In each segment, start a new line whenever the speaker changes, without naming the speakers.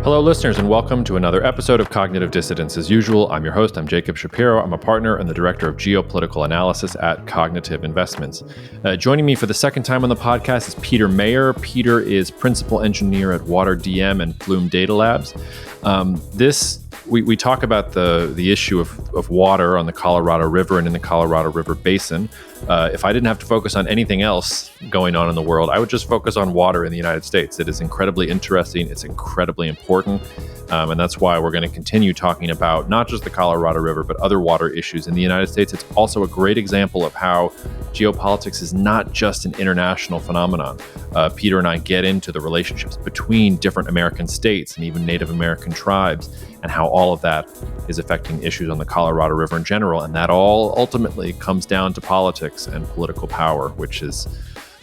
Hello, listeners, and welcome to another episode of Cognitive Dissidence. As usual, I'm your host. I'm Jacob Shapiro. I'm a partner and the director of geopolitical analysis at Cognitive Investments. Joining me for the second time on the podcast is Peter Mayer. Peter is principal engineer at Water DM and Flume Data Labs. We talk about the issue of water on the Colorado River and in the Colorado River Basin. If I didn't have to focus on anything else going on in the world, I would just focus on water in the United States. It is incredibly interesting. It's incredibly important. And that's why we're going to continue talking about not just the Colorado River, but other water issues in the United States. It's also a great example of how geopolitics is not just an international phenomenon. Peter and I get into the relationships between different American states and even Native American tribes and how all of that is affecting issues on the Colorado River in general. And that all ultimately comes down to politics and political power, which is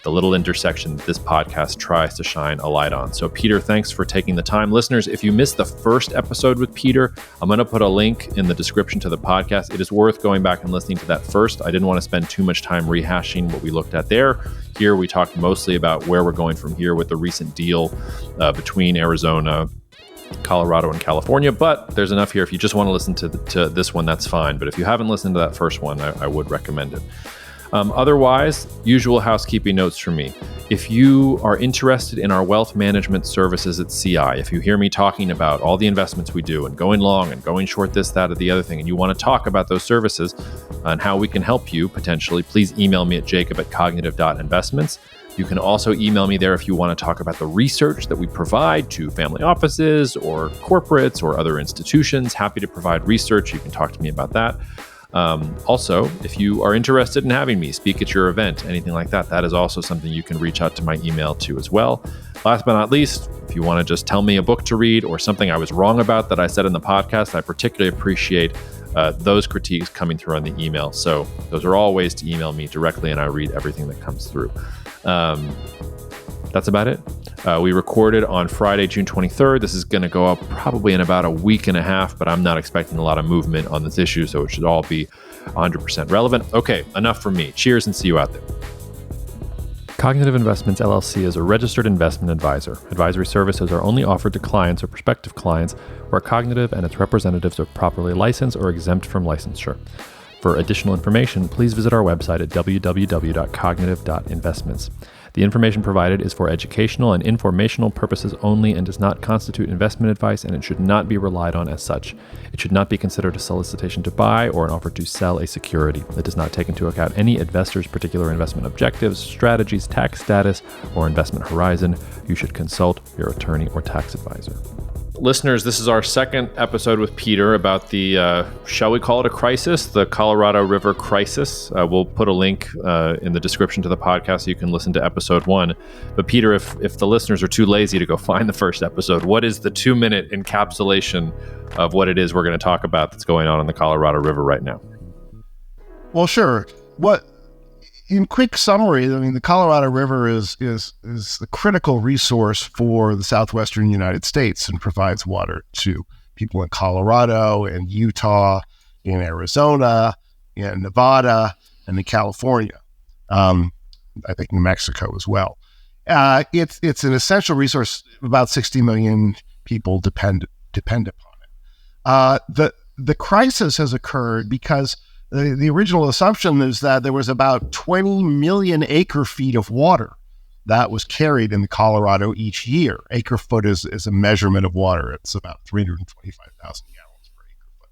the little intersection that this podcast tries to shine a light on. So Peter, thanks for taking the time. Listeners, if you missed the first episode with Peter, I'm going to put a link in the description to the podcast. It is worth going back and listening to that first. I didn't want to spend too much time rehashing what we looked at there. Here, we talked mostly about where we're going from here with the recent deal between Arizona, Colorado, and California, but there's enough here. If you just want to listen to this one, that's fine. But if you haven't listened to that first one, I would recommend it. Otherwise, usual housekeeping notes from me. If you are interested in our wealth management services at CI, if you hear me talking about all the investments we do and going long and going short, this, that, or the other thing, and you want to talk about those services and how we can help you potentially, please email me at jacob@cognitive.investments. You can also email me there if you want to talk about the research that we provide to family offices or corporates or other institutions. Happy to provide research. You can talk to me about that. Also, if you are interested in having me speak at your event, anything like that, that is also something you can reach out to my email to as well. Last but not least, if you want to just tell me a book to read or something I was wrong about that I said in the podcast, I particularly appreciate those critiques coming through on the email. So those are all ways to email me directly, and I read everything that comes through. That's about it. We recorded on Friday, June 23rd. This is going to go up probably in about a week and a half, but I'm not expecting a lot of movement on this issue, so it should all be 100% relevant. Okay, enough from me. Cheers and see you out there. Cognitive Investments LLC is a registered investment advisor. Advisory services are only offered to clients or prospective clients where Cognitive and its representatives are properly licensed or exempt from licensure. For additional information, please visit our website at www.cognitive.investments. The information provided is for educational and informational purposes only and does not constitute investment advice, and it should not be relied on as such. It should not be considered a solicitation to buy or an offer to sell a security. It does not take into account any investor's particular investment objectives, strategies, tax status, or investment horizon. You should consult your attorney or tax advisor. Listeners, this is our second episode with Peter about the, shall we call it a crisis, the Colorado River crisis. We'll put a link in the description to the podcast so you can listen to episode 1. But Peter, if the listeners are too lazy to go find the first episode, what is the 2-minute encapsulation of what it is we're going to talk about that's going on the Colorado River right now?
Well, sure. In quick summary, I mean, the Colorado River is the critical resource for the southwestern United States and provides water to people in Colorado and Utah, in Arizona, in Nevada, and in California. I think New Mexico as well. It's an essential resource. About 60 million people depend upon it. The crisis has occurred because the original assumption is that there was about 20 million acre feet of water that was carried in the Colorado each year. Acre foot is a measurement of water. It's about 325,000 gallons per acre foot.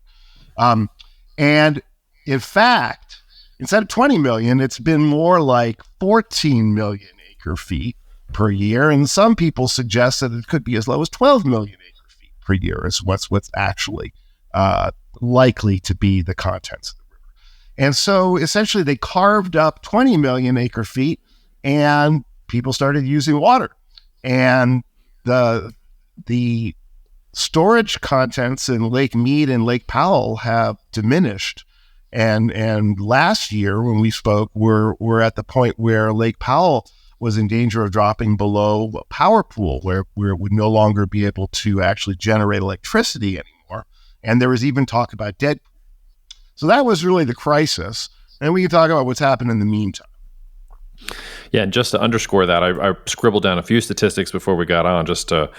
And in fact, instead of 20 million, it's been more like 14 million acre feet per year. And some people suggest that it could be as low as 12 million acre feet per year is what's actually likely to be the contents of the river. And so essentially they carved up 20 million acre feet and people started using water. And the storage contents in Lake Mead and Lake Powell have diminished. And last year when we spoke, we're at the point where Lake Powell was in danger of dropping below a power pool where it would no longer be able to actually generate electricity anymore. And there was even talk about dead. So that was really the crisis. And we can talk about what's happened in the meantime.
Yeah, and just to underscore that, I scribbled down a few statistics before we got on just to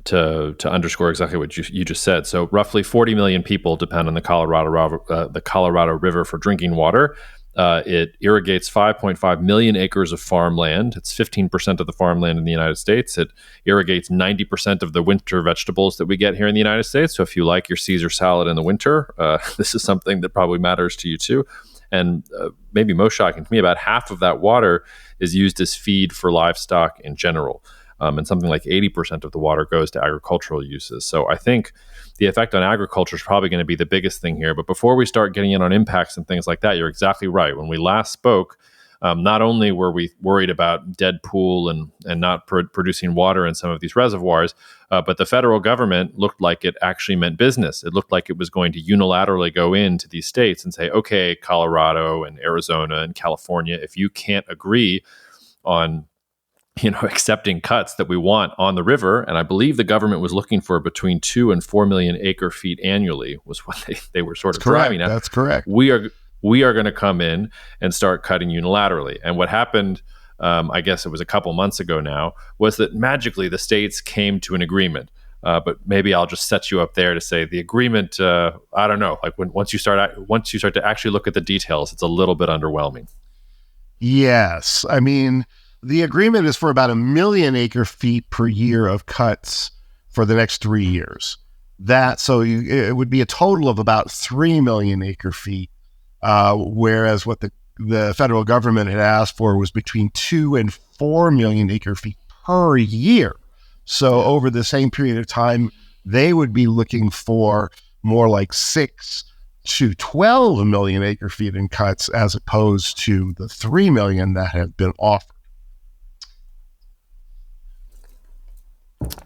to underscore exactly what you just said. So roughly 40 million people depend on the Colorado River for drinking water. It irrigates 5.5 million acres of farmland. It's 15% of the farmland in the United States. It irrigates 90% of the winter vegetables that we get here in the United States. So if you like your Caesar salad in the winter, this is something that probably matters to you too. And maybe most shocking to me, about half of that water is used as feed for livestock in general. And something like 80% of the water goes to agricultural uses. So I think the effect on agriculture is probably going to be the biggest thing here. But before we start getting in on impacts and things like that, you're exactly right. When we last spoke, not only were we worried about dead pool and not producing water in some of these reservoirs, but the federal government looked like it actually meant business. It looked like it was going to unilaterally go into these states and say, okay, Colorado and Arizona and California, if you can't agree on accepting cuts that we want on the river, and I believe the government was looking for between 2 and 4 million acre feet annually was what they were sort of driving at.
That's correct.
We are going to come in and start cutting unilaterally. And what happened, I guess it was a couple months ago now, was that magically the states came to an agreement. But maybe I'll just set you up there to say the agreement. I don't know. Like once you start to actually look at the details, it's a little bit underwhelming.
Yes, I mean, the agreement is for about 1 million acre feet per year of cuts for the next 3 years. It would be a total of about 3 million acre feet, whereas what the federal government had asked for was between 2 and 4 million acre feet per year. So over the same period of time, they would be looking for more like 6 to 12 million acre feet in cuts, as opposed to the 3 million that have been offered.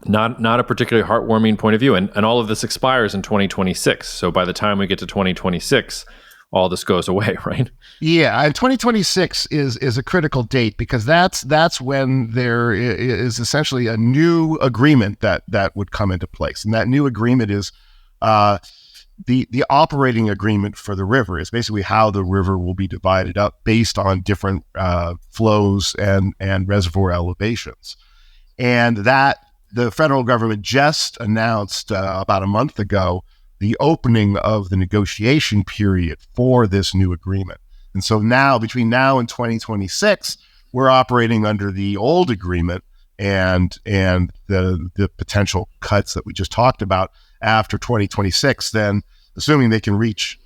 Not a particularly heartwarming point of view. And all of this expires in 2026. So by the time we get to 2026, all this goes away, right?
Yeah, and 2026 is a critical date because that's when there is essentially a new agreement that would come into place. And that new agreement is the operating agreement for the river. Is basically how the river will be divided up based on different flows and reservoir elevations. And that the federal government just announced about a month ago the opening of the negotiation period for this new agreement. And so now, between now and 2026, we're operating under the old agreement and the potential cuts that we just talked about after 2026. Then, assuming they can reach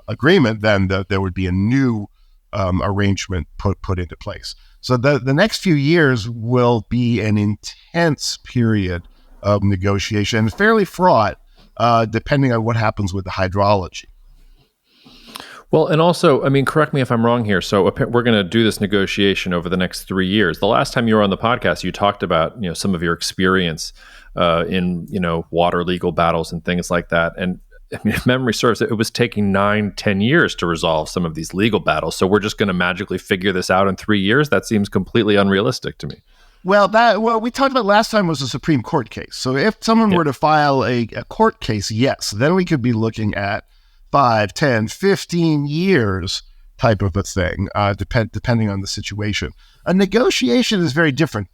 agreement, then there would be a new arrangement put into place. So the next few years will be an intense period of negotiation, fairly fraught, depending on what happens with the hydrology.
Well, and also, I mean, correct me if I'm wrong here. So we're going to do this negotiation over the next 3 years. The last time you were on the podcast, you talked about some of your experience in water legal battles and things like that. And I mean, if memory serves, it was taking 9-10 years to resolve some of these legal battles. So we're just going to magically figure this out in 3 years? That seems completely unrealistic to me.
Well, what we talked about last time was a Supreme Court case. So if someone were to file a court case, yes, then we could be looking at 5, 10, 15 years type of a thing, depending on the situation. A negotiation is very different,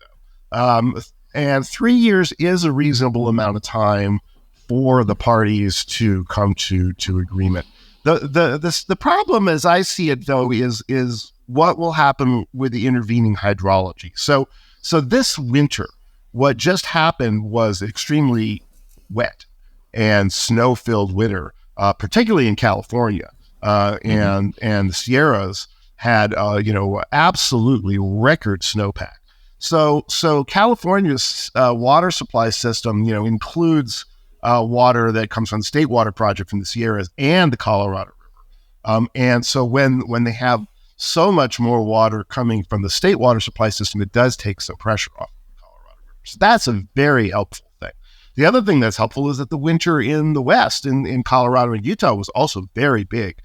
though. And 3 years is a reasonable amount of time for the parties to come to agreement. The problem, as I see it, though, is what will happen with the intervening hydrology. So this winter, what just happened was extremely wet and snow-filled winter, particularly in California, and the Sierras had absolutely record snowpack. So California's water supply system includes water that comes from the State Water Project from the Sierras and the Colorado River. And so when they have so much more water coming from the state water supply system, it does take some pressure off the Colorado River. So that's a very helpful thing. The other thing that's helpful is that the winter in the West, in Colorado and Utah, was also very big.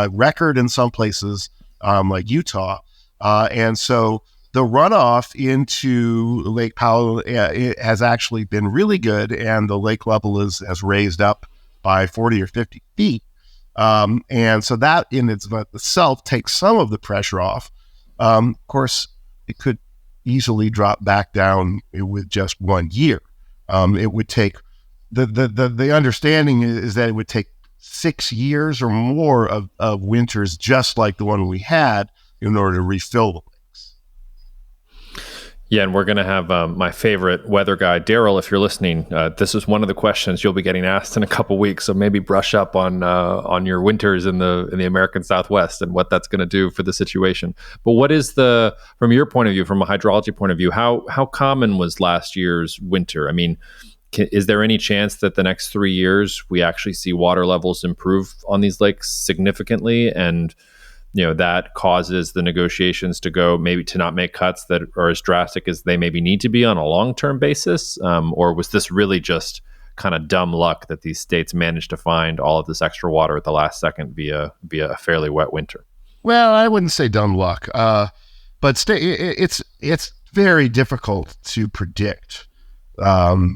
Record in some places like Utah. And so the runoff into Lake Powell it has actually been really good, and the lake level has raised up by 40 or 50 feet. And so that in itself takes some of the pressure off. Of course, it could easily drop back down with just 1 year. It would take the understanding is that it would take 6 years or more of winters just like the one we had in order to refill the lakes.
Yeah, and we're going to have my favorite weather guy, Daryl, if you're listening. This is one of the questions you'll be getting asked in a couple weeks, so maybe brush up on your winters in the American Southwest and what that's going to do for the situation. But what is from your point of view, from a hydrology point of view, how common was last year's winter? I mean, is there any chance that the next 3 years we actually see water levels improve on these lakes significantly, and that causes the negotiations to go maybe to not make cuts that are as drastic as they maybe need to be on a long-term basis? Or was this really just kind of dumb luck that these states managed to find all of this extra water at the last second via a fairly wet winter?
Well, I wouldn't say dumb luck, but it's very difficult to predict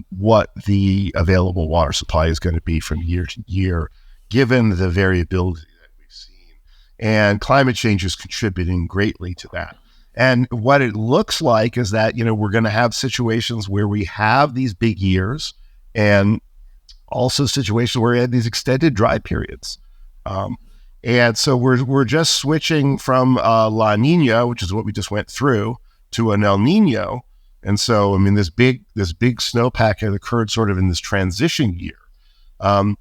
what the available water supply is going to be from year to year, given the variability that we've seen. And climate change is contributing greatly to that. And what it looks like is that, we're going to have situations where we have these big years and also situations where we have these extended dry periods. And so we're just switching from La Nina, which is what we just went through, to an El Nino. And so, this big snowpack had occurred sort of in this transition year. The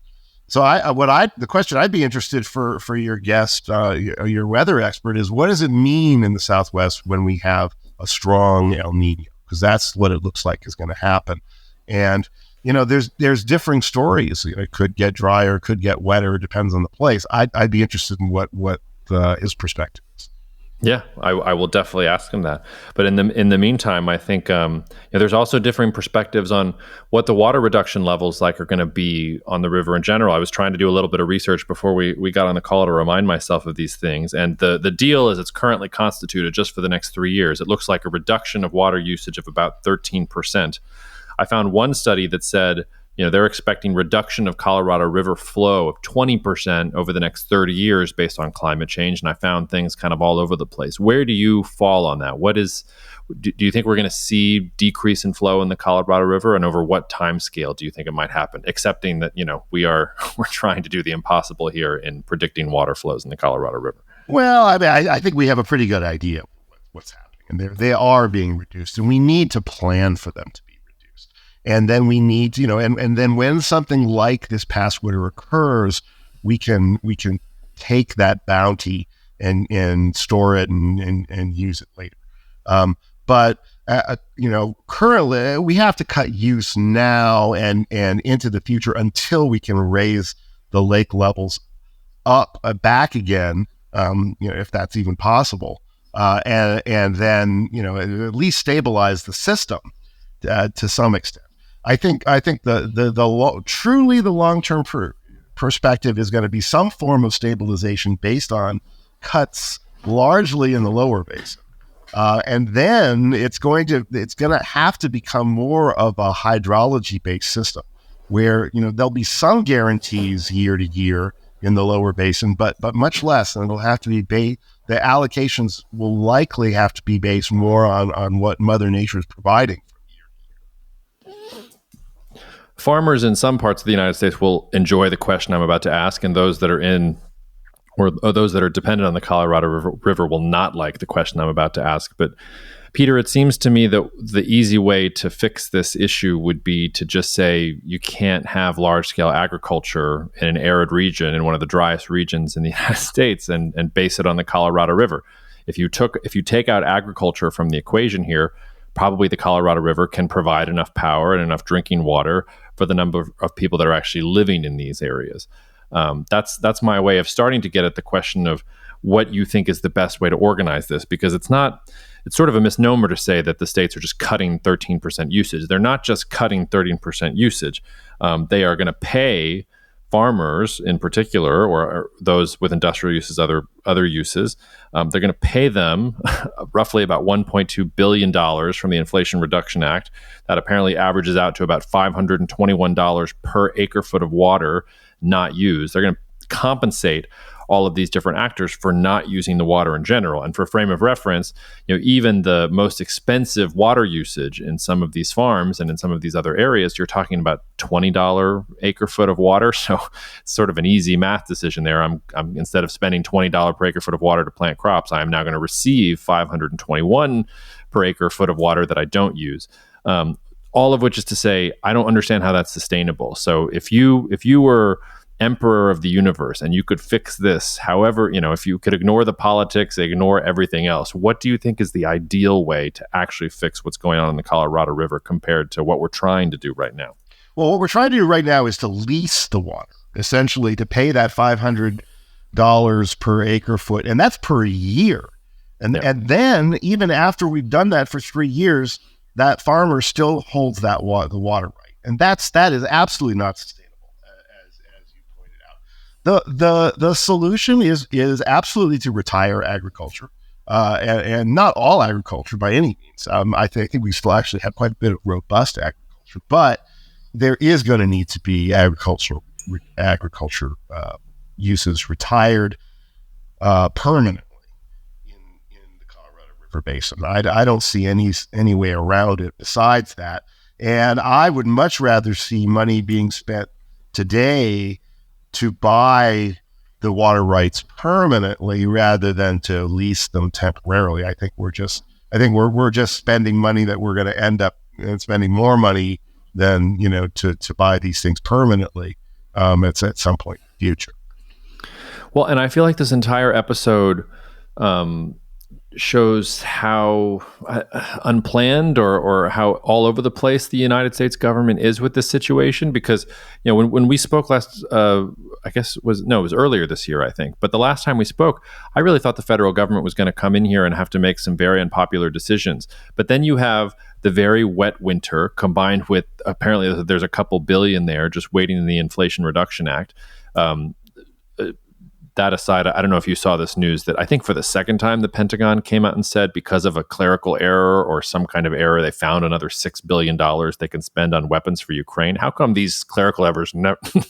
question I'd be interested for your guest, your weather expert, is what does it mean in the Southwest when we have a strong El Nino? Because that's what it looks like is going to happen. And there's differing stories. It could get drier, could get wetter. It depends on the place. I'd be interested in what his perspective is.
Yeah, I will definitely ask him that. But in the meantime, I think there's also differing perspectives on what the water reduction levels like are going to be on the river in general. I was trying to do a little bit of research before we got on the call to remind myself of these things. And the deal is it's currently constituted just for the next 3 years. It looks like a reduction of water usage of about 13%. I found one study that said they're expecting reduction of Colorado River flow of 20% over the next 30 years based on climate change. And I found things kind of all over the place. Where do you fall on that? Do you think we're going to see decrease in flow in the Colorado River, and over what time scale do you think it might happen? Accepting that, we're trying to do the impossible here in predicting water flows in the Colorado River.
Well, I think we have a pretty good idea of what's happening, and they are being reduced, and we need to plan for them to be. And then we need, and then when something like this past winter occurs, we can take that bounty and store it and use it later. But currently we have to cut use now and into the future until we can raise the lake levels up back again, if that's even possible, and then at least stabilize the system to some extent. I think truly the long-term perspective is going to be some form of stabilization based on cuts largely in the lower basin, and then it's going to have to become more of a hydrology-based system where there'll be some guarantees year to year in the lower basin, but much less, and it'll have to be the allocations will likely have to be based more on what Mother Nature is providing.
Farmers in some parts of the United States will enjoy the question I'm about to ask, and those that are in or those that are dependent on the Colorado River will not like the question I'm about to ask. But Peter, it seems to me that the easy way to fix this issue would be to just say you can't have large-scale agriculture in an arid region, in one of the driest regions in the United States, and base it on the Colorado River. If you take out agriculture from the equation here, probably the Colorado River can provide enough power and enough drinking water for the number of people that are actually living in these areas. That's my way of starting to get at the question of what you think is the best way to organize this, because it's sort of a misnomer to say that the states are just cutting 13% usage. They're not just cutting 13% usage. They are going to pay farmers in particular, or those with industrial uses, other uses, they're going to pay them roughly about $1.2 billion from the Inflation Reduction Act. That apparently averages out to about $521 per acre foot of water not used. They're going to compensate all of these different actors for not using the water in general. And for frame of reference, even the most expensive water usage in some of these farms and in some of these other areas, you're talking about $20 acre foot of water. So it's sort of an easy math decision there. I'm instead of spending $20 per acre foot of water to plant crops, I am now going to receive 521 per acre foot of water that I don't use. All of which is to say, I don't understand how that's sustainable. So if you were emperor of the universe and you could fix this, however, if you could ignore the politics, ignore everything else, what do you think is the ideal way to actually fix what's going on in the Colorado River compared to what we're trying to do right now?
Well, what we're trying to do right now is to lease the water, essentially to pay that $500 per acre foot, and that's per year. And then even after we've done that for 3 years, that farmer still holds the water right, and that is absolutely not sustainable, as you pointed out. The solution is absolutely to retire agriculture, and not all agriculture by any means. I think we still actually have quite a bit of robust agriculture, but there is going to need to be agriculture uses retired permanently in the Colorado River Basin. I don't see any way around it besides that. And I would much rather see money being spent today to buy the water rights permanently rather than to lease them temporarily. I think we're just spending money that we're going to end up spending more money than to buy these things permanently. It's at some point in the future.
Well, and I feel like this entire episode shows how unplanned or how all over the place the United States government is with this situation. Because when we spoke last, it was earlier this year, I think. But the last time we spoke, I really thought the federal government was going to come in here and have to make some very unpopular decisions. But then you have the very wet winter combined with apparently there's a couple billion there just waiting in the Inflation Reduction Act. That aside, I don't know if you saw this news that I think for the second time the Pentagon came out and said because of a clerical error or some kind of error, they found another $6 billion they can spend on weapons for Ukraine. How come these clerical errors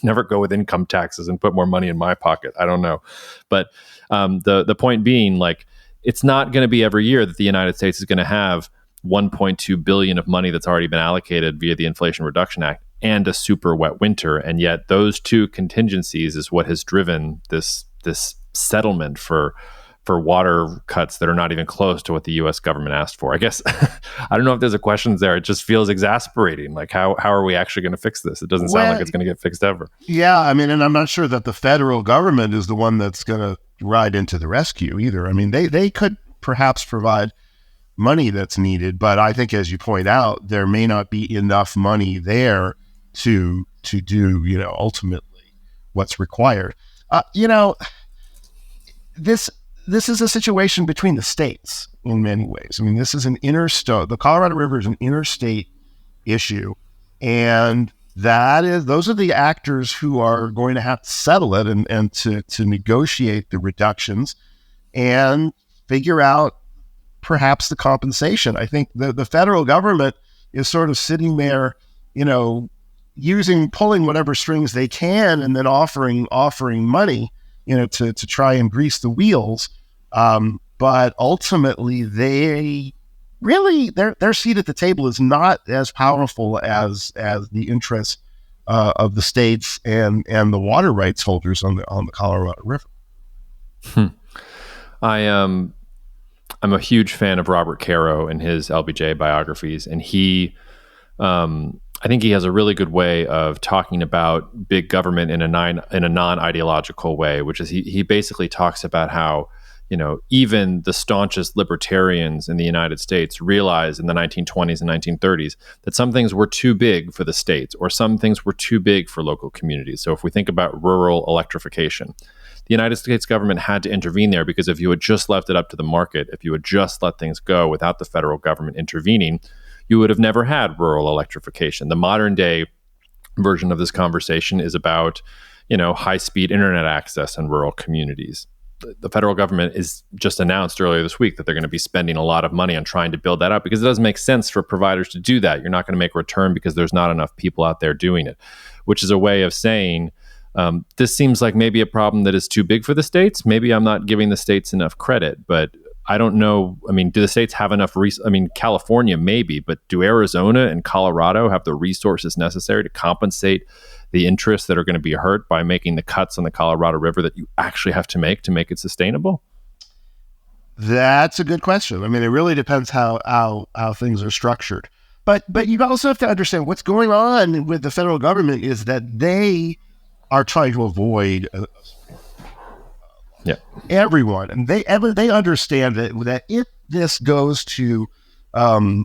never go with income taxes and put more money in my pocket? I don't know. But the point being, like, it's not going to be every year that the United States is going to have $1.2 billion of money that's already been allocated via the Inflation Reduction Act and a super wet winter. And yet those two contingencies is what has driven this settlement for water cuts that are not even close to what the U.S. government asked for. I guess, I don't know if there's a question there. It just feels exasperating. Like, how are we actually going to fix this? It doesn't sound like it's going to get fixed ever.
Yeah, I mean, and I'm not sure that the federal government is the one that's going to ride into the rescue either. I mean, they could perhaps provide money that's needed, but I think, as you point out, there may not be enough money there to do, ultimately what's required. This is a situation between the states in many ways. I mean, this is the Colorado River is an interstate issue, and those are the actors who are going to have to settle it and to negotiate the reductions and figure out perhaps the compensation. I think the federal government is sort of sitting there, pulling whatever strings they can and then offering money, to try and grease the wheels. But ultimately their seat at the table is not as powerful as the interests of the states and the water rights holders on the Colorado River.
I'm a huge fan of Robert Caro and his LBJ biographies, and I think he has a really good way of talking about big government in a non-ideological way, which is he basically talks about how, even the staunchest libertarians in the United States realized in the 1920s and 1930s that some things were too big for the states or some things were too big for local communities. So if we think about rural electrification, the United States government had to intervene there because if you had just left it up to the market, if you had just let things go without the federal government intervening, you would have never had rural electrification. The modern day version of this conversation is about, high-speed internet access in rural communities. The federal government is just announced earlier this week that they're going to be spending a lot of money on trying to build that up because it doesn't make sense for providers to do that. You're not going to make a return because there's not enough people out there doing it, which is a way of saying, This seems like maybe a problem that is too big for the states. Maybe I'm not giving the states enough credit, but I don't know. I mean, do the states have enough? California maybe, but do Arizona and Colorado have the resources necessary to compensate the interests that are going to be hurt by making the cuts on the Colorado River that you actually have to make it sustainable?
That's a good question. I mean, it really depends how things are structured. But you also have to understand what's going on with the federal government is that they are trying to avoid everyone, and they understand that if this goes to the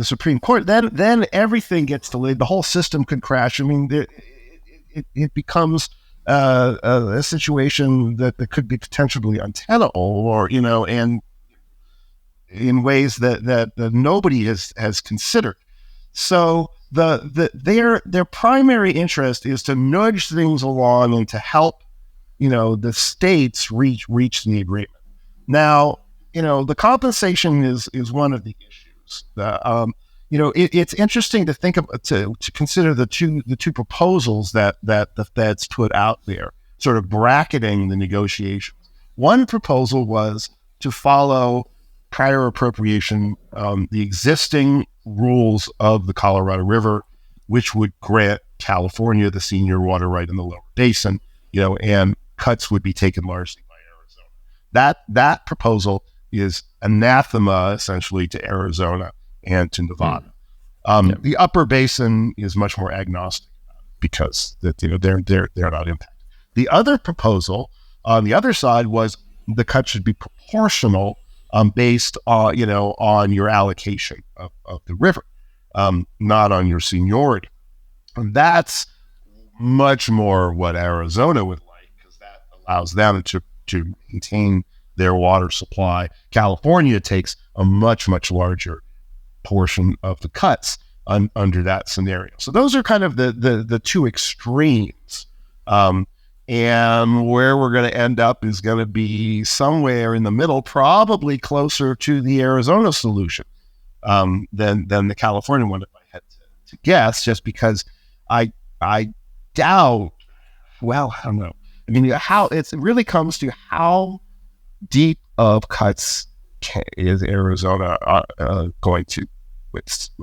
Supreme Court, then everything gets delayed. The whole system could crash. I mean, it becomes a situation that could be potentially untenable, or and in ways that nobody has considered. So their primary interest is to nudge things along and to help the states reach the agreement. Now, the compensation is one of the issues. It's interesting to think of to consider the two proposals that the Fed's put out there, sort of bracketing the negotiations. One proposal was to follow prior appropriation, the existing rules of the Colorado River, which would grant California the senior water right in the lower basin, and cuts would be taken largely by Arizona. That proposal is anathema essentially to Arizona and to Nevada. The upper basin is much more agnostic because they're not impacted. The other proposal on the other side was the cut should be proportional, based on on your allocation of the river, not on your seniority. And that's much more what Arizona would like, because that allows them to maintain their water supply. California takes a much larger portion of the cuts under that scenario. So those are kind of the two extremes. And where we're going to end up is going to be somewhere in the middle, probably closer to the Arizona solution than the California one, if I had to guess, just because I doubt, well, I don't know. I mean, how it really comes to how deep of cuts is Arizona going to sustain.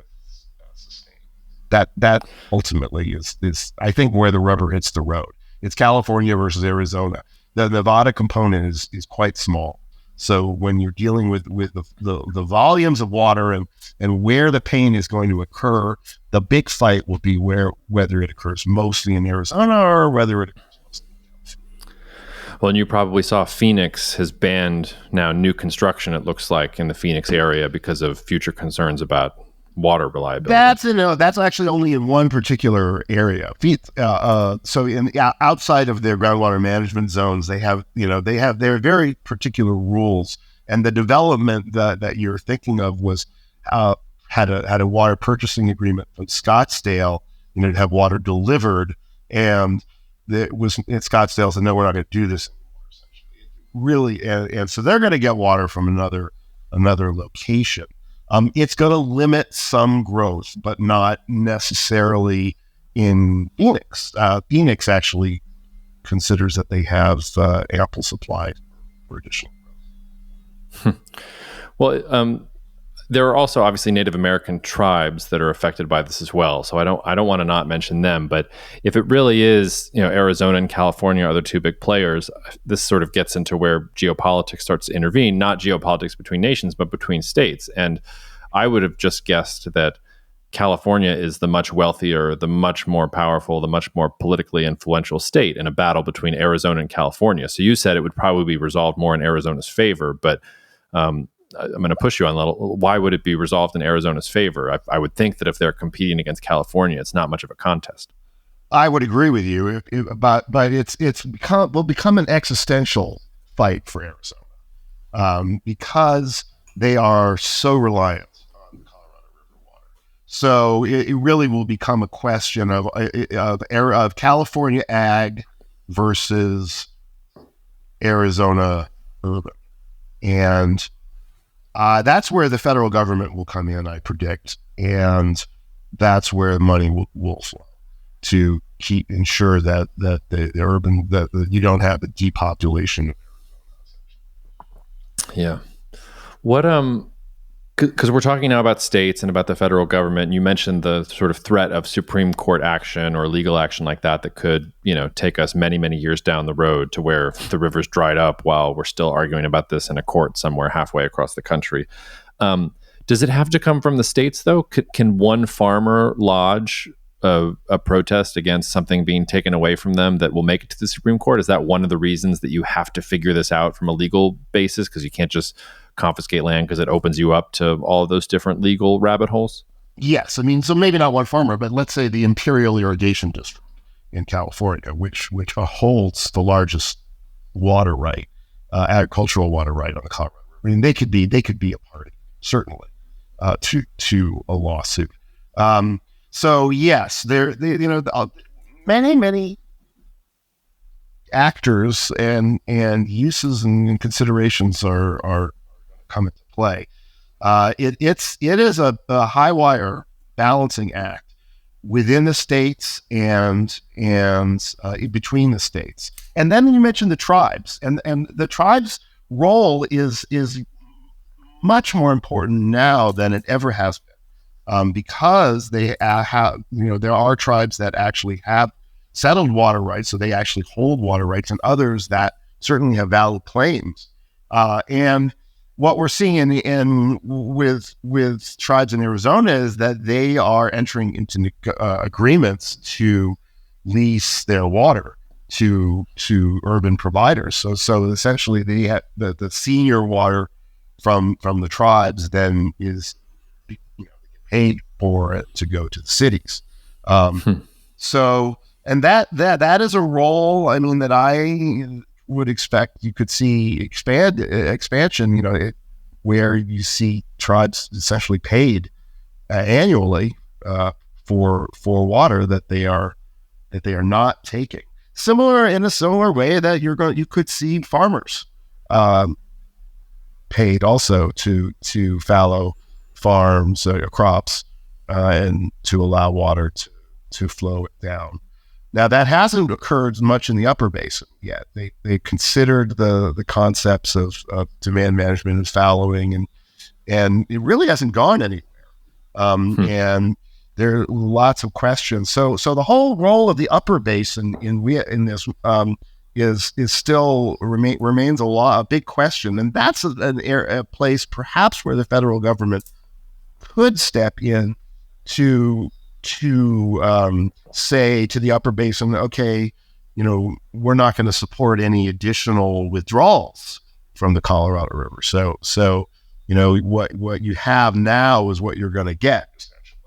That ultimately is I think where the rubber hits the road. It's California versus Arizona. The Nevada component is quite small. So when you're dealing with the volumes of water and where the pain is going to occur, the big fight will be whether it occurs mostly in Arizona or whether it occurs mostly in California.
Well, and you probably saw Phoenix has banned now new construction, it looks like, in the Phoenix area because of future concerns about water reliability.
That's actually only in one particular area. So outside of their groundwater management zones, they have their very particular rules. And the development that you're thinking of was had a water purchasing agreement from Scottsdale, to have water delivered, and it was in Scottsdale said, no, we're not going to do this anymore. Essentially, really, and so they're going to get water from another location. It's going to limit some growth, but not necessarily in Phoenix. Phoenix actually considers that they have ample supply for additional growth.
Well, there are also obviously Native American tribes that are affected by this as well. So I don't want to not mention them. But if it really is, Arizona and California are the two big players, this sort of gets into where geopolitics starts to intervene, not geopolitics between nations, but between states. And I would have just guessed that California is the much wealthier, the much more powerful, the much more politically influential state in a battle between Arizona and California. So you said it would probably be resolved more in Arizona's favor, but I'm going to push you on a little. Why would it be resolved in Arizona's favor? I would think that if they're competing against California, it's not much of a contest.
I would agree with you, but will become an existential fight for Arizona because they are so reliant on the Colorado River water. So it really will become a question of California ag versus Arizona urban, and that's where the federal government will come in, I predict, and that's where money will flow. to ensure that the urban that you don't have a depopulation.
Yeah. What because we're talking now about states and about the federal government, and you mentioned the sort of threat of Supreme Court action or legal action like that could, take us many, many years down the road to where the river's dried up while we're still arguing about this in a court somewhere halfway across the country. Does it have to come from the states, though? Can one farmer lodge a protest against something being taken away from them that will make it to the Supreme Court? Is that one of the reasons that you have to figure this out from a legal basis, because you can't just confiscate land because it opens you up to all of those different legal rabbit holes?
Yes. I mean, so maybe not one farmer, but let's say the Imperial Irrigation District in California, which holds the largest water right, agricultural water right on the Colorado River. I mean, they could be a party, certainly, to a lawsuit. So yes, many actors and uses and considerations are come into play. It is a high wire balancing act within the states and between the states. And then you mentioned the tribes, and the tribes' role is much more important now than it ever has been, because they have, there are tribes that actually have settled water rights, so they actually hold water rights, and others that certainly have valid claims. And what we're seeing with tribes in Arizona is that they are entering into agreements to lease their water to urban providers. So essentially, the senior water from the tribes then is paid for it to go to the cities. So, and that is a role, I mean, that I would expect you could see expansion, where you see tribes essentially paid annually for water that they are not taking. In a similar way that you could see farmers paid also to fallow farms, crops, and to allow water to flow it down. Now, that hasn't occurred much in the upper basin yet. They considered the concepts of demand management and fallowing, and it really hasn't gone anywhere. And there are lots of questions. So the whole role of the upper basin in this is still remains a big question, and that's a place perhaps where the federal government could step in to say to the upper basin, okay, we're not going to support any additional withdrawals from the Colorado River. So what you have now is what you're going to get, essentially,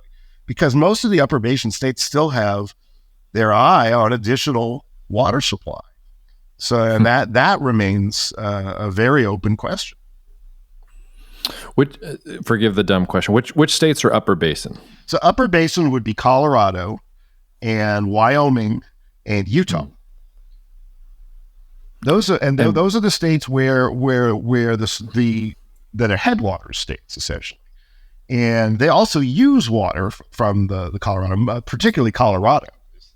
because most of the upper basin states still have their eye on additional water supply. So, and that remains a very open question.
Forgive the dumb question. Which states are upper basin?
So upper basin would be Colorado and Wyoming and Utah. Those are the states where that are headwaters states, essentially. And they also use water from the Colorado, particularly Colorado is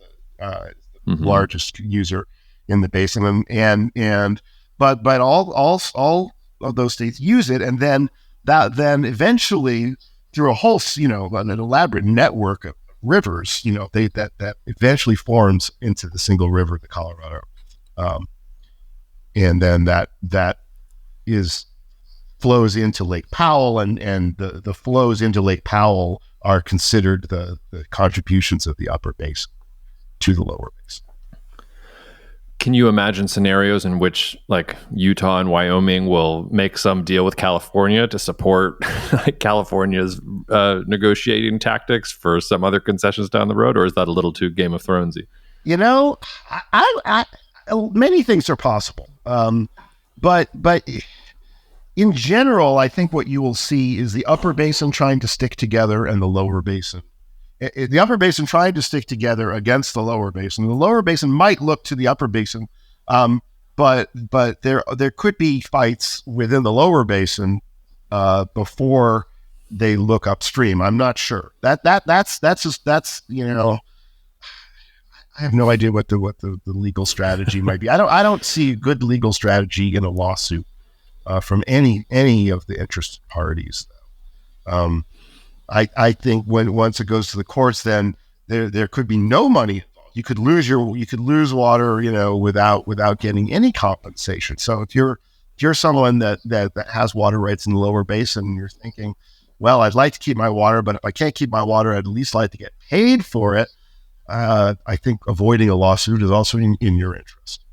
the largest user in the basin, but all of those states use it, and then eventually through a whole an elaborate network of rivers, that eventually forms into the single river, the Colorado, and then that flows into Lake Powell, and the flows into Lake Powell are considered the contributions of the upper basin to the lower basin.
Can you imagine scenarios in which, like, Utah and Wyoming will make some deal with California to support California's negotiating tactics for some other concessions down the road, or is that a little too Game of Thronesy?
I many things are possible, but in general, I think what you will see is the upper basin trying to stick together and the lower basin. The upper basin trying to stick together against the lower basin. The lower basin might look to the upper basin, but there could be fights within the lower basin before they look upstream. I'm not sure. That's I have no idea what the legal strategy might be. I don't see good legal strategy in a lawsuit from any of the interested parties. I think once it goes to the courts, then there could be no money. You could lose water, without getting any compensation. So if you're someone that has water rights in the lower basin, and you're thinking, well, I'd like to keep my water, but if I can't keep my water, I'd at least like to get paid for it. I think avoiding a lawsuit is also in your interest.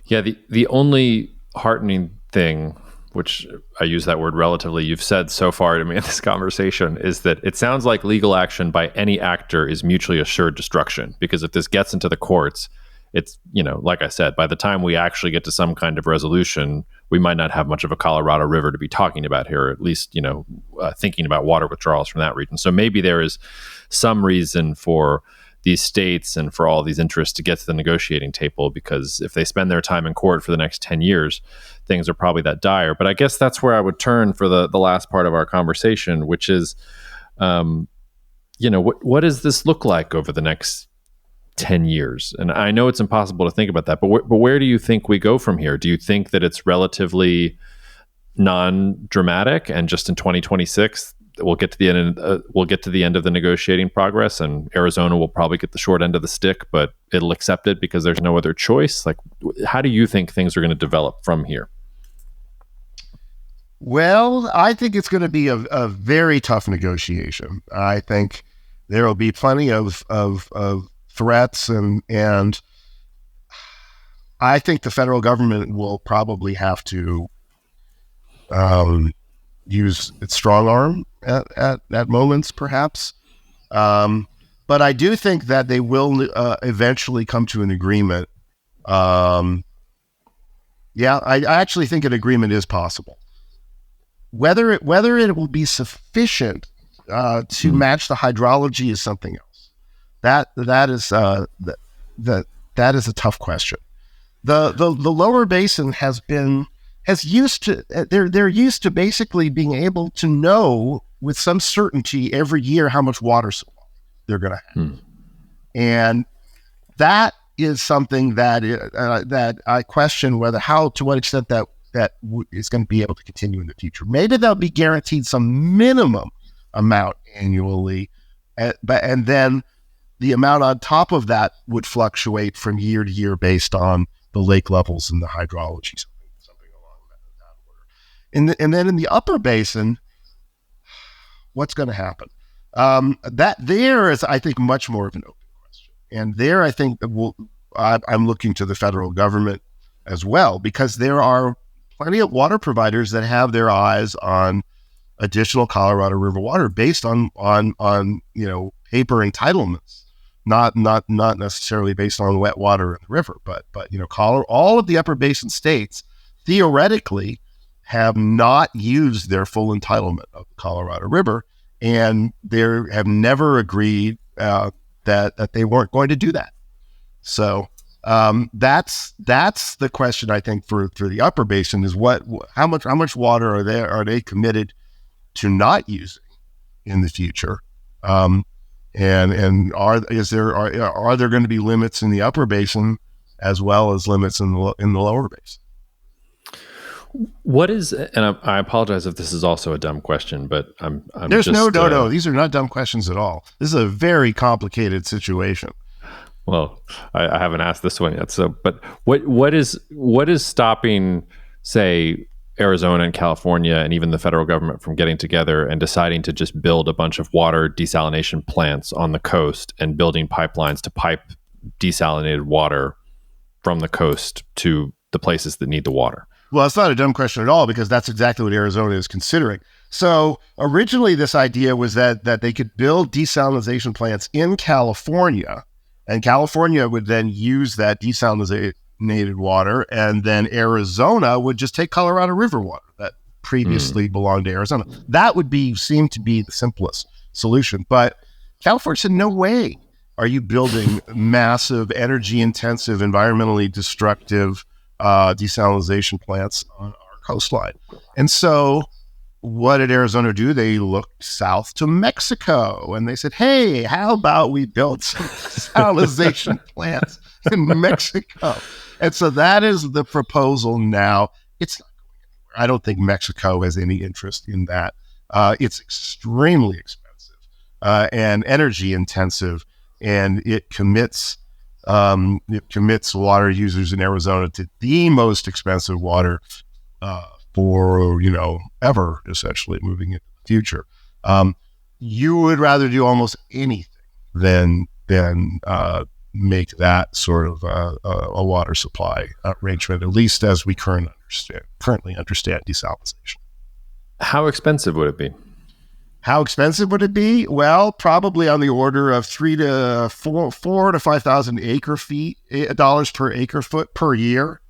Yeah, the only heartening thing, which I use that word relatively, you've said so far to me in this conversation, is that it sounds like legal action by any actor is mutually assured destruction. Because if this gets into the courts, it's, like I said, by the time we actually get to some kind of resolution, we might not have much of a Colorado River to be talking about here, or at least, thinking about water withdrawals from that region. So maybe there is some reason for these states and for all these interests to get to the negotiating table, because if they spend their time in court for the next 10 years, things are probably that dire. But I guess that's where I would turn for the last part of our conversation, which is, what does this look like over the next 10 years? And I know it's impossible to think about that, but where do you think we go from here? Do you think that it's relatively non-dramatic, and just in 2026 we'll get to the end of the negotiating progress, and Arizona will probably get the short end of the stick, but it'll accept it because there's no other choice? Like, how do you think things are going to develop from here?
Well, I think it's going to be a very tough negotiation. I think there will be plenty of threats, and I think the federal government will probably have to use its strong arm at moments, perhaps. But I do think that they will eventually come to an agreement. I actually think an agreement is possible. Whether it will be sufficient to match the hydrology is something else. That is a tough question. The lower basin they're used to basically being able to know with some certainty every year how much water supply they're going to have. And that is something that I question to what extent that is going to be able to continue in the future. Maybe they'll be guaranteed some minimum amount annually, and then the amount on top of that would fluctuate from year to year based on the lake levels and the hydrology, something along that order. And then in the upper basin, what's going to happen? That there is, I think, much more of an open question. And there, I think I'm looking to the federal government as well, because there are plenty of water providers that have their eyes on additional Colorado River water based on paper entitlements, not necessarily based on wet water in the river, but all of the upper basin states theoretically have not used their full entitlement of the Colorado River, and they have never agreed that they weren't going to do that. So that's the question, I think, for the upper basin is how much water are they committed to not using in the future, and are there going to be limits in the upper basin as well as limits in the lower basin?
What is, and I apologize if this is also a dumb question, but I'm
There's
just,
no. These are not dumb questions at all. This is a very complicated situation.
Well, I haven't asked this one yet. So, but what is stopping, say, Arizona and California and even the federal government from getting together and deciding to just build a bunch of water desalination plants on the coast and building pipelines to pipe desalinated water from the coast to the places that need the water?
Well, it's not a dumb question at all, because that's exactly what Arizona is considering. So originally this idea was that they could build desalination plants in California, and California would then use that desalinated water, and then Arizona would just take Colorado River water that previously belonged to Arizona. That would seem to be the simplest solution. But California said, no way are you building massive, energy-intensive, environmentally destructive desalination plants on our coastline. And so what did Arizona do? They looked south to Mexico and they said, hey, how about we build some desalination plants in Mexico? And so that is the proposal now. It's not going anywhere. I don't think Mexico has any interest in that. It's extremely expensive and energy intensive, and it commits water users in Arizona to the most expensive water for ever, essentially moving into the future. You would rather do almost anything than make that sort of a water supply arrangement, at least as we currently understand desalination.
How expensive would it be?
How expensive would it be? Well, probably on the order of $4,000 to $5,000 dollars per acre foot per year.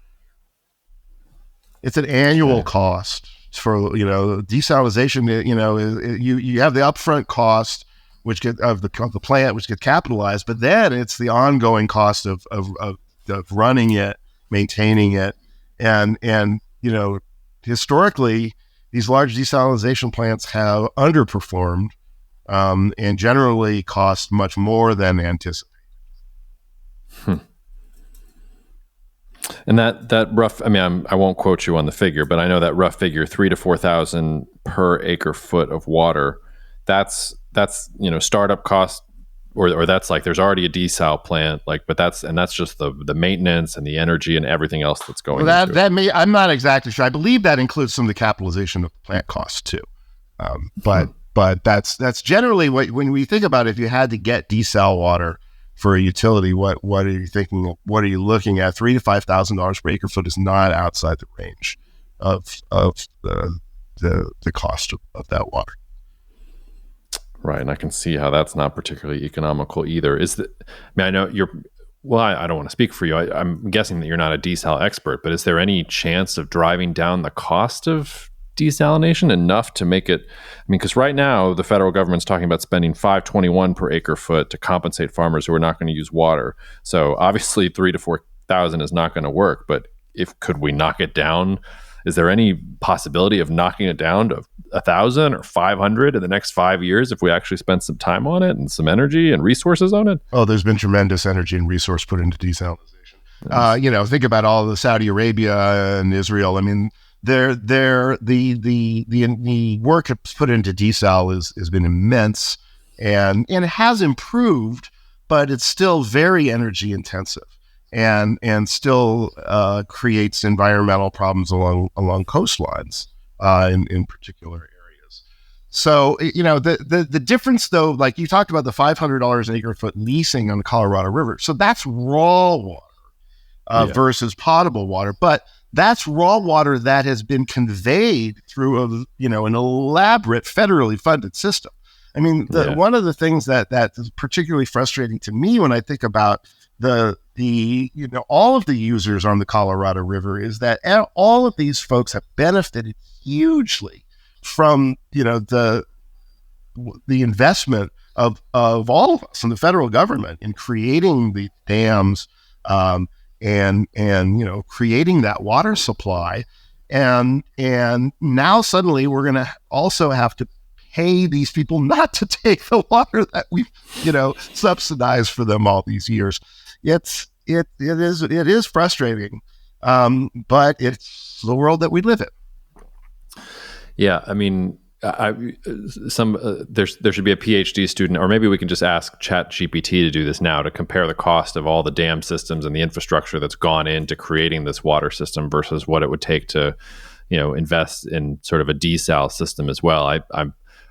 It's an annual cost for desalination. You have the upfront cost, which of the plant, which get capitalized, but then it's the ongoing cost of running it, maintaining it, and historically, these large desalination plants have underperformed and generally cost much more than anticipated.
And that rough, I won't quote you on the figure, but I know that rough figure, 3,000 to 4,000 per acre foot of water. That's startup cost, or that's like there's already a desal plant, but that's just the maintenance and the energy and everything else that's going.
Well, I'm not exactly sure. I believe that includes some of the capitalization of the plant costs too. But that's generally when we think about it, if you had to get desal water for a utility, what are you thinking? What are you looking at? $3,000 to $5,000 per acre foot is not outside the range of the cost of that water.
Right, and I can see how that's not particularly economical either. I know you're. Well, I don't want to speak for you. I'm guessing that you're not a desal expert, but is there any chance of driving down the cost of desalination enough to make it? Because right now the federal government's talking about spending $521 per acre foot to compensate farmers who are not going to use water. So obviously 3,000 to 4,000 is not going to work. But could we knock it down? Is there any possibility of knocking it down to 1,000 or 500 in the next 5 years if we actually spend some time on it and some energy and resources on it?
Oh, there's been tremendous energy and resource put into desalination. Nice. Think about all the Saudi Arabia and Israel. The work that's put into desal has been immense, and it has improved, but it's still very energy intensive. And still creates environmental problems along coastlines in particular areas. So the difference though, like you talked about the $500 an acre foot leasing on the Colorado River. So that's raw water versus potable water, but that's raw water that has been conveyed through an elaborate federally funded system. One of the things that is particularly frustrating to me when I think about all of the users on the Colorado River is that all of these folks have benefited hugely from the investment of all of us in the federal government in creating the dams and creating that water supply, and now suddenly we're going to also have to pay these people not to take the water that we've subsidized for them all these years. It is frustrating, but it's the world that we live in.
Yeah, there should be a PhD student, or maybe we can just ask ChatGPT to do this now to compare the cost of all the dam systems and the infrastructure that's gone into creating this water system versus what it would take to, invest in sort of a desal system as well.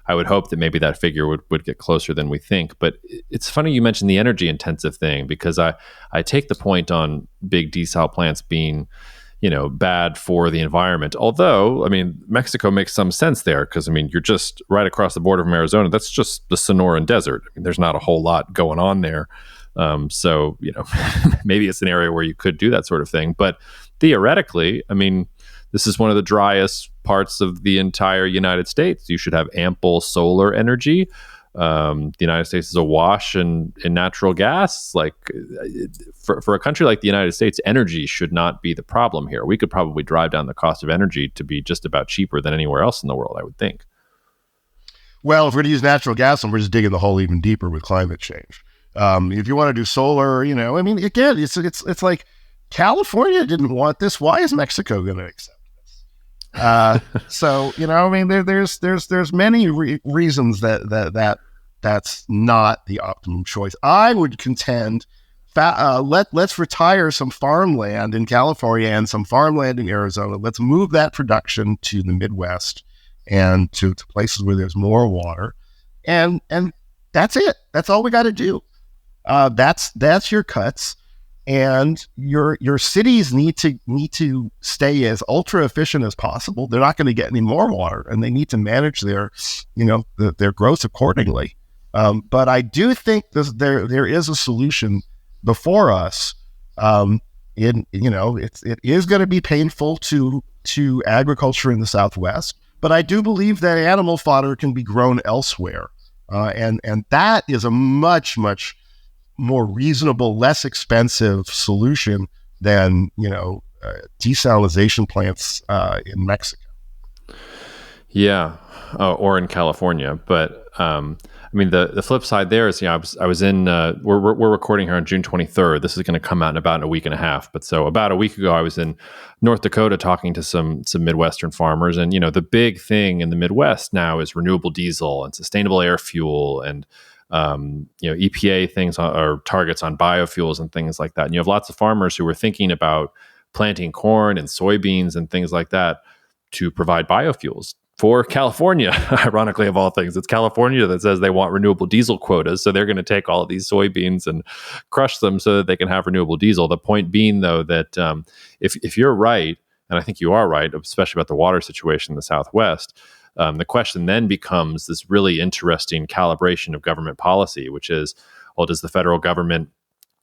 I would hope that maybe that figure would get closer than we think. But it's funny you mentioned the energy intensive thing, because I take the point on big desal plants being, bad for the environment. Although, Mexico makes some sense there because, you're just right across the border from Arizona. That's just the Sonoran Desert. There's not a whole lot going on there. So, maybe it's an area where you could do that sort of thing. But theoretically, this is one of the driest parts of the entire United States. You should have ample solar energy. The United States is awash in natural gas. Like for a country like the United States, energy should not be the problem here. We could probably drive down the cost of energy to be just about cheaper than anywhere else in the world, I would think.
Well, if we're going to use natural gas, then we're just digging the hole even deeper with climate change. If you want to do solar, I mean, again, it's like California didn't want this. Why is Mexico going to accept this? So, I mean, there's many reasons that's not the optimum choice. I would contend let's retire some farmland in California and some farmland in Arizona. Let's move that production to the Midwest and to places where there's more water, and that's it. That's all we got to do. That's your cuts, and your cities need to stay as ultra efficient as possible. They're not going to get any more water, and they need to manage their their growth accordingly. But I do think there is a solution before us. It is going to be painful to agriculture in the Southwest, but I do believe that animal fodder can be grown elsewhere, and that is a much more reasonable, less expensive solution than desalination plants in Mexico.
Yeah, or in California, but I mean, the flip side there is, I was in. We're recording here on June 23rd. This is going to come out in about a week and a half. But so about a week ago, I was in North Dakota talking to some Midwestern farmers, and the big thing in the Midwest now is renewable diesel and sustainable air fuel, and EPA things or targets on biofuels and things like that. And you have lots of farmers who are thinking about planting corn and soybeans and things like that to provide biofuels for California. Ironically, of all things, it's California that says they want renewable diesel quotas. So they're going to take all of these soybeans and crush them so that they can have renewable diesel. The point being, though, that if you're right, and I think you are right, especially about the water situation in the Southwest, the question then becomes this really interesting calibration of government policy, which is, well, does the federal government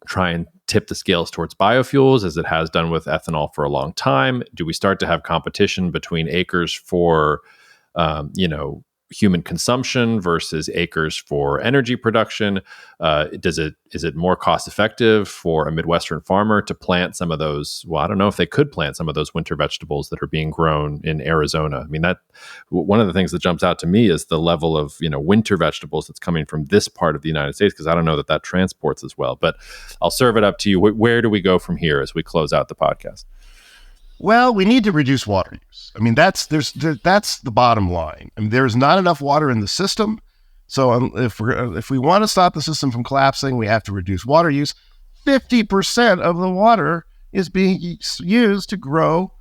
try and tip the scales towards biofuels as it has done with ethanol for a long time? Do we start to have competition between acres for human consumption versus acres for energy production? Is it more cost effective for a Midwestern farmer to plant some of those? Well, I don't know if they could plant some of those winter vegetables that are being grown in Arizona. I mean, that one of the things that jumps out to me is the level of winter vegetables that's coming from this part of the United States, because I don't know that transports as well. But I'll serve it up to you. Where do we go from here as we close out the podcast?
Well, we need to reduce water use. I mean, that's the bottom line. I mean, there's not enough water in the system. So if we want to stop the system from collapsing, we have to reduce water use. 50% of the water is being used to grow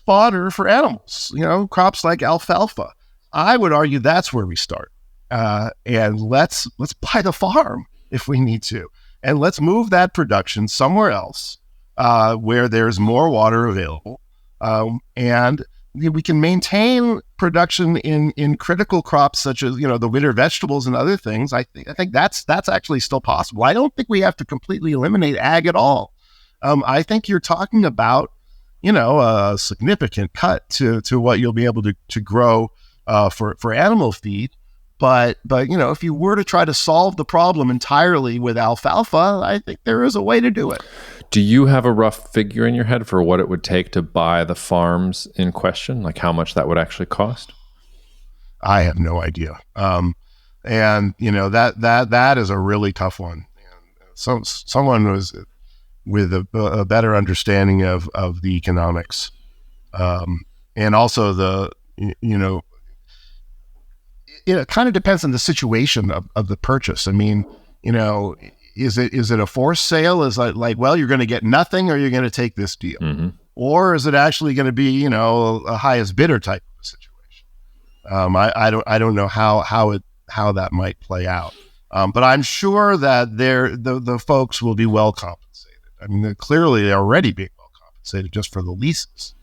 fodder for animals, crops like alfalfa. I would argue that's where we start. And let's buy the farm if we need to. And let's move that production somewhere else, where there's more water available, and we can maintain production in critical crops such as the winter vegetables and other things. I think that's actually still possible. I don't think we have to completely eliminate ag at all. I think you're talking about a significant cut to what you'll be able to grow for animal feed. But if you were to try to solve the problem entirely with alfalfa, I think there is a way to do it.
Do you have a rough figure in your head for what it would take to buy the farms in question? Like how much that would actually cost?
I have no idea. And that is a really tough one. So someone was with a better understanding of the economics, and also it kind of depends on the situation of the purchase. I mean, is it a forced sale? Is like, well, you're going to get nothing, or you're going to take this deal,
mm-hmm.
or is it actually going to be, a highest bidder type of a situation? I don't know how that might play out, but I'm sure that the folks will be well compensated. I mean, they're already being well compensated just for the leases.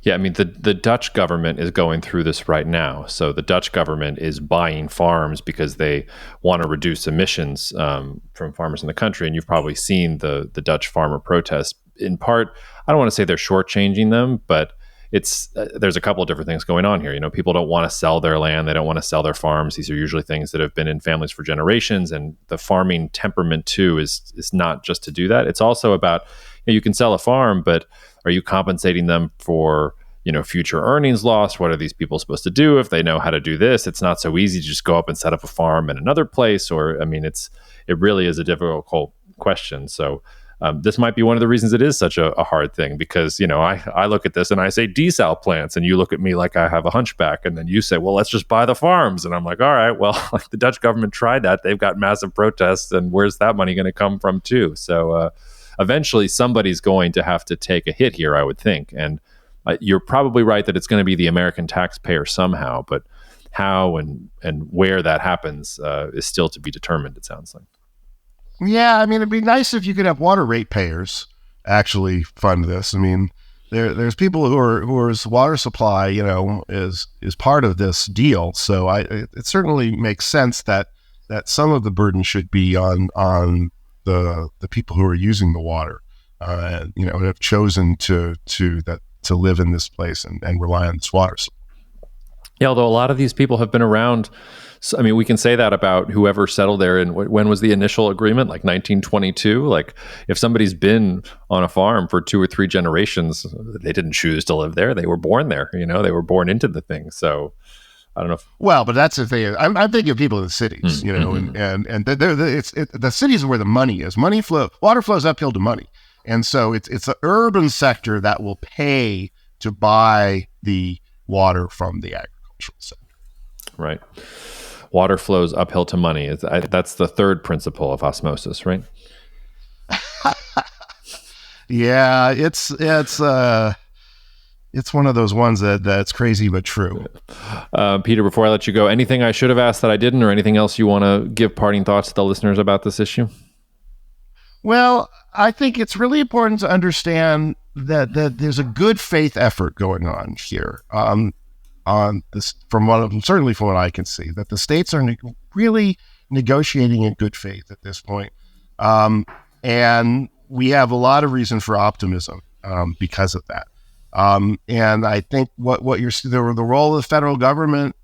Yeah, I mean, the Dutch government is going through this right now. So the Dutch government is buying farms because they want to reduce emissions from farmers in the country. And you've probably seen the Dutch farmer protests. In part, I don't want to say they're shortchanging them, but there's a couple of different things going on here. People don't want to sell their land. They don't want to sell their farms. These are usually things that have been in families for generations. And the farming temperament too is not just to do that. It's also about, you can sell a farm, but are you compensating them for, future earnings lost? What are these people supposed to do if they know how to do this? It's not so easy to just go up and set up a farm in another place. It really is a difficult question. So this might be one of the reasons it is such a hard thing, because, I look at this and I say desal plants, and you look at me like I have a hunchback, and then you say, well, let's just buy the farms. And I'm like, all right, well, the Dutch government tried that. They've got massive protests, and where's that money going to come from too? So eventually somebody's going to have to take a hit here, I would think. And you're probably right that it's going to be the American taxpayer somehow, but how and where that happens is still to be determined, it sounds like.
Yeah, it'd be nice if you could have water ratepayers actually fund this. There's people whose water supply, is part of this deal. So it certainly makes sense that some of the burden should be on the people who are using the water, and have chosen to live in this place and rely on this water supply.
Yeah, although a lot of these people have been around. So, we can say that about whoever settled there. And when was the initial agreement? Like 1922? Like, if somebody's been on a farm for 2 or 3 generations, they didn't choose to live there. They were born there. They were born into the thing. So I don't know.
Well, but that's the thing. I'm thinking of people in the cities, and the cities are where the money is. Water flows uphill to money. And so it's the urban sector that will pay to buy the water from the agricultural sector.
Right. Water flows uphill to money. That's the third principle of osmosis, right?
Yeah, it's one of those ones that's crazy but true.
Peter, before I let you go, anything I should have asked that I didn't, or anything else you want to give parting thoughts to the listeners about this issue?
Well, I think it's really important to understand that there's a good faith effort going on here. On this, from what I can see, that the states are really negotiating in good faith at this point, and we have a lot of reason for optimism because of that. And I think what you're the role of the federal government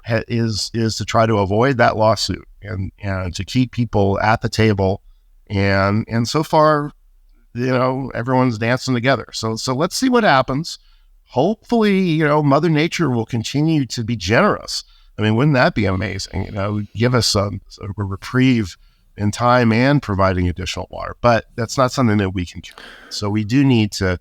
is to try to avoid that lawsuit and to keep people at the table, and so far, everyone's dancing together. So let's see what happens. Hopefully, Mother Nature will continue to be generous. Wouldn't that be amazing? Give us a reprieve in time and providing additional water. But that's not something that we can count on. So we do need to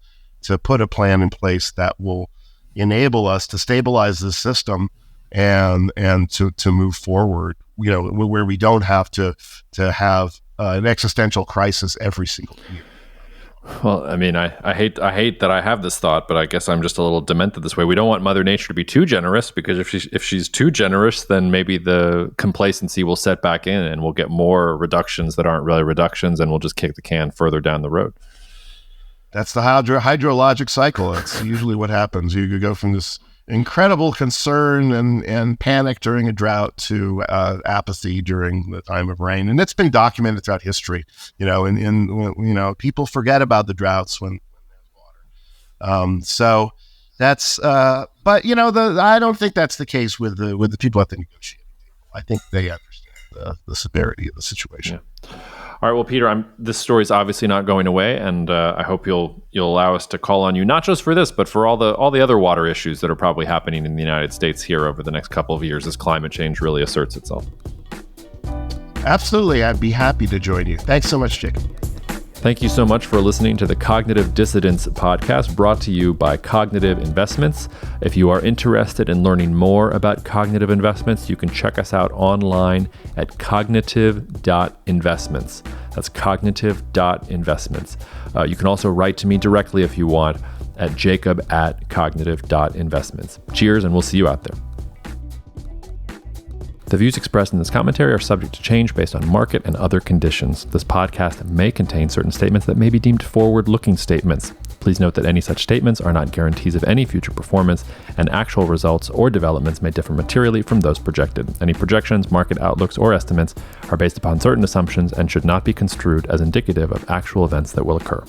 put a plan in place that will enable us to stabilize the system and to move forward, where we don't have to have an existential crisis every single year.
Well, I hate that I have this thought, but I guess I'm just a little demented this way. We don't want Mother Nature to be too generous, because if she's too generous, then maybe the complacency will set back in, and we'll get more reductions that aren't really reductions, and we'll just kick the can further down the road.
That's the hydrologic cycle. That's usually what happens. You go from this incredible concern and panic during a drought to apathy during the time of rain, and it's been documented throughout history. People forget about the droughts when there's water. So that's, but I don't think that's the case with the people at the negotiating table. I think they understand the severity of the situation.
Yeah. All right, well, Peter, this story's obviously not going away, and I hope you'll allow us to call on you, not just for this, but for all the other water issues that are probably happening in the United States here over the next couple of years as climate change really asserts itself.
Absolutely, I'd be happy to join you. Thanks so much, Jacob.
Thank you so much for listening to the Cognitive Dissidence podcast, brought to you by Cognitive Investments. If you are interested in learning more about cognitive investments, you can check us out online at cognitive.investments. That's cognitive.investments. You can also write to me directly if you want at jacob@cognitive.investments. Cheers, and we'll see you out there. The views expressed in this commentary are subject to change based on market and other conditions. This podcast may contain certain statements that may be deemed forward-looking statements. Please note that any such statements are not guarantees of any future performance, and actual results or developments may differ materially from those projected. Any projections, market outlooks, or estimates are based upon certain assumptions and should not be construed as indicative of actual events that will occur.